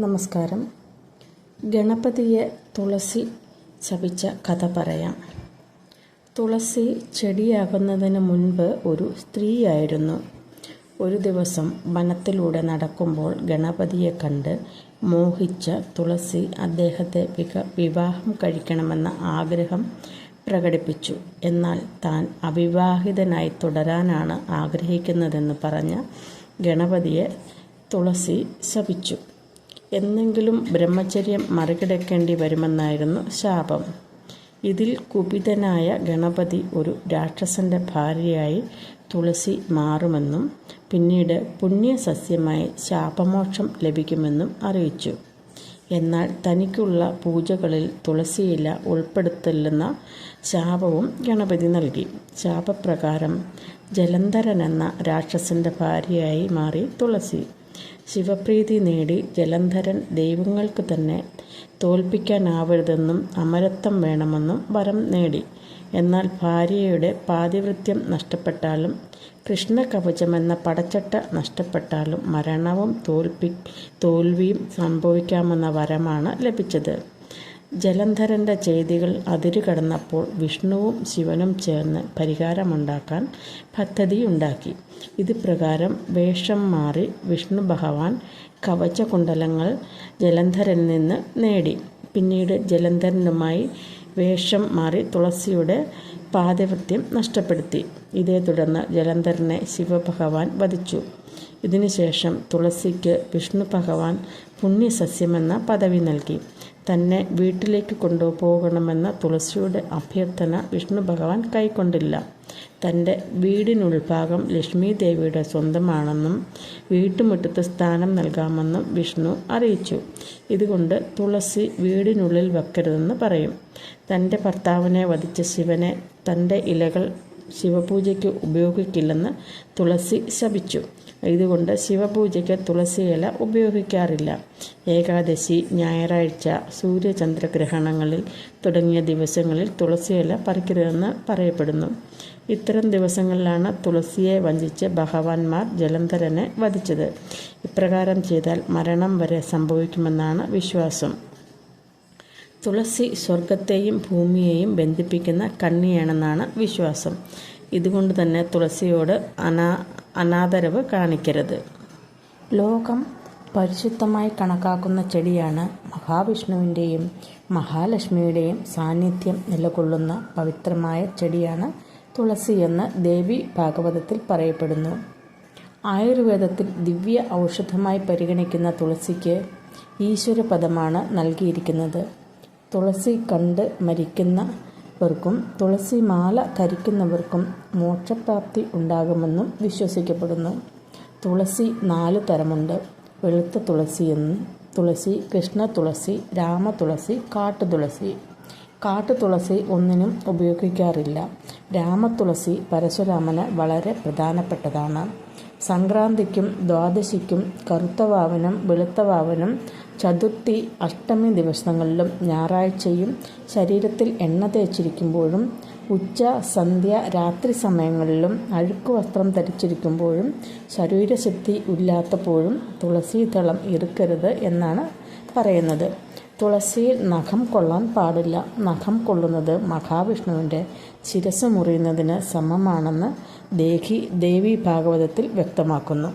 നമസ്കാരം. ഗണപതിയെ തുളസി ശപിച്ച കഥ പറയാം. തുളസി ചെടിയാകുന്നതിന് മുൻപ് ഒരു സ്ത്രീയായിരുന്നു. ഒരു ദിവസം വനത്തിലൂടെ നടക്കുമ്പോൾ ഗണപതിയെ കണ്ട് മോഹിച്ച തുളസി അദ്ദേഹത്തെ വിവാഹം കഴിക്കണമെന്ന ആഗ്രഹം പ്രകടിപ്പിച്ചു. എന്നാൽ താൻ അവിവാഹിതനായി തുടരാനാണ് ആഗ്രഹിക്കുന്നതെന്ന് പറഞ്ഞ ഗണപതിയെ തുളസി ശപിച്ചു. എന്നെങ്കിലും ബ്രഹ്മചര്യം മറികടക്കേണ്ടി വരുമെന്നായിരുന്നു ശാപം. ഇതിൽ കുപിതനായ ഗണപതി ഒരു രാക്ഷസന്റെ ഭാര്യയായി തുളസി മാറുമെന്നും പിന്നീട് പുണ്യസസ്യമായി ശാപമോക്ഷം ലഭിക്കുമെന്നും അറിയിച്ചു. എന്നാൽ തനിക്കുള്ള പൂജകളിൽ തുളസിയില ഉൾപ്പെടുത്തില്ലെന്ന ശാപവും ഗണപതി നൽകി. ശാപപ്രകാരം ജലന്ധരൻ എന്ന രാക്ഷസന്റെ ഭാര്യയായി മാറി തുളസി. ശിവപ്രീതി നേടി ജലന്ധരൻ ദൈവങ്ങൾക്ക് തന്നെ തോൽപ്പിക്കാനാവരുതെന്നും അമരത്വം വേണമെന്നും വരം നേടി. എന്നാൽ ഭാര്യയുടെ പാതിവൃത്യം നഷ്ടപ്പെട്ടാലും കൃഷ്ണകവചമെന്ന പടച്ചട്ട നഷ്ടപ്പെട്ടാലും മരണവും തോൽവിയും സംഭവിക്കാമെന്ന വരമാണ് ലഭിച്ചത്. ജലന്ധരൻ്റെ ചെയ്തികൾ അതിരുകടന്നപ്പോൾ വിഷ്ണുവും ശിവനും ചേർന്ന് പരിഹാരമുണ്ടാക്കാൻ പദ്ധതിയുണ്ടാക്കി. ഇത് പ്രകാരം വേഷം മാറി വിഷ്ണു ഭഗവാൻ കവചകുണ്ടലങ്ങൾ ജലന്ധരനിൽ നിന്ന് നേടി. പിന്നീട് ജലന്ധരനുമായി വേഷം മാറി തുളസിയുടെ പാതിവൃത്യം നഷ്ടപ്പെടുത്തി. ഇതേ തുടർന്ന് ജലന്ധരനെ ശിവഭഗവാൻ വധിച്ചു. ഇതിനുശേഷം തുളസിക്ക് വിഷ്ണു ഭഗവാൻ പുണ്യസസ്യമെന്ന പദവി നൽകി. തന്നെ വീട്ടിലേക്ക് കൊണ്ടുപോകണമെന്ന തുളസിയുടെ അഭ്യർത്ഥന വിഷ്ണു ഭഗവാൻ കൈക്കൊണ്ടില്ല. തൻ്റെ വീടിനുൾഭാഗം ലക്ഷ്മി ദേവിയുടെ സ്വന്തമാണെന്നും വീട്ടുമുറ്റത്ത് സ്ഥാനം നൽകാമെന്നും വിഷ്ണു അറിയിച്ചു. ഇതുകൊണ്ട് തുളസി വീടിനുള്ളിൽ വെക്കരുതെന്ന് പറയും. തൻ്റെ ഭർത്താവിനെ വധിച്ച ശിവനെ തൻ്റെ ഇലകൾ ശിവപൂജയ്ക്ക് ഉപയോഗിക്കില്ലെന്ന് തുളസി ശപിച്ചു. ഇതുകൊണ്ട് ശിവപൂജയ്ക്ക് തുളസി ഇല ഉപയോഗിക്കാറില്ല. ഏകാദശി, ഞായറാഴ്ച, സൂര്യചന്ദ്രഗ്രഹണങ്ങളിൽ തുടങ്ങിയ ദിവസങ്ങളിൽ തുളസി ഇല പറിക്കരുതെന്ന് പറയപ്പെടുന്നു. ഇത്തരം ദിവസങ്ങളിലാണ് തുളസിയെ വഞ്ചിച്ച് ഭഗവാന്മാർ ജലന്ധരനെ വധിച്ചത്. ഇപ്രകാരം ചെയ്താൽ മരണം വരെ സംഭവിക്കുമെന്നാണ് വിശ്വാസം. തുളസി സ്വർഗത്തെയും ഭൂമിയെയും ബന്ധിപ്പിക്കുന്ന കണ്ണിയാണെന്നാണ് വിശ്വാസം. ഇതുകൊണ്ട് തന്നെ തുളസിയോട് അനാദരവ് കാണിക്കരുത്. ലോകം പരിശുദ്ധമായി കണക്കാക്കുന്ന ചെടിയാണ്. മഹാവിഷ്ണുവിൻ്റെയും മഹാലക്ഷ്മിയുടെയും സാന്നിധ്യം നിലകൊള്ളുന്ന പവിത്രമായ ചെടിയാണ് തുളസി എന്ന് ദേവി ഭാഗവതത്തിൽ പറയപ്പെടുന്നു. ആയുർവേദത്തിൽ ദിവ്യ ഔഷധമായി പരിഗണിക്കുന്ന തുളസിക്ക് ഈശ്വരപദമാണ് നൽകിയിരിക്കുന്നത്. തുളസി കണ്ട് മരിക്കുന്നവർക്കും തുളസി മാല ധരിക്കുന്നവർക്കും മോക്ഷപ്രാപ്തി ഉണ്ടാകുമെന്നും വിശ്വസിക്കപ്പെടുന്നു. തുളസി 4 തരമുണ്ട്. വെളുത്ത തുളസി, കൃഷ്ണ തുളസി, രാമതുളസി, കാട്ടുതുളസി. കാട്ടുതുളസി ഒന്നിനും ഉപയോഗിക്കാറില്ല. രാമതുളസി പരശുരാമന് വളരെ പ്രധാനപ്പെട്ടതാണ്. സംക്രാന്തിക്കും ദ്വാദശിക്കും കറുത്തവാവിനും വെളുത്തവാവിനും ചതുർത്ഥി, അഷ്ടമി ദിവസങ്ങളിലും ഞായറാഴ്ചയും ശരീരത്തിൽ എണ്ണ തേച്ചിരിക്കുമ്പോഴും ഉച്ച, സന്ധ്യ, രാത്രി സമയങ്ങളിലും അഴുക്ക് വസ്ത്രം ധരിച്ചിരിക്കുമ്പോഴും ശരീരശുദ്ധി ഇല്ലാത്തപ്പോഴും തുളസീദളം ഇറുക്കരുത് എന്നാണ് പറയുന്നത്. തുളസിയിൽ നഖം കൊള്ളാൻ പാടില്ല. നഖം കൊള്ളുന്നത് മഹാവിഷ്ണുവിൻ്റെ ശിരസ് മുറിയുന്നതിന് സമമാണെന്ന് ദേവി ഭാഗവതത്തിൽ വ്യക്തമാക്കുന്നു.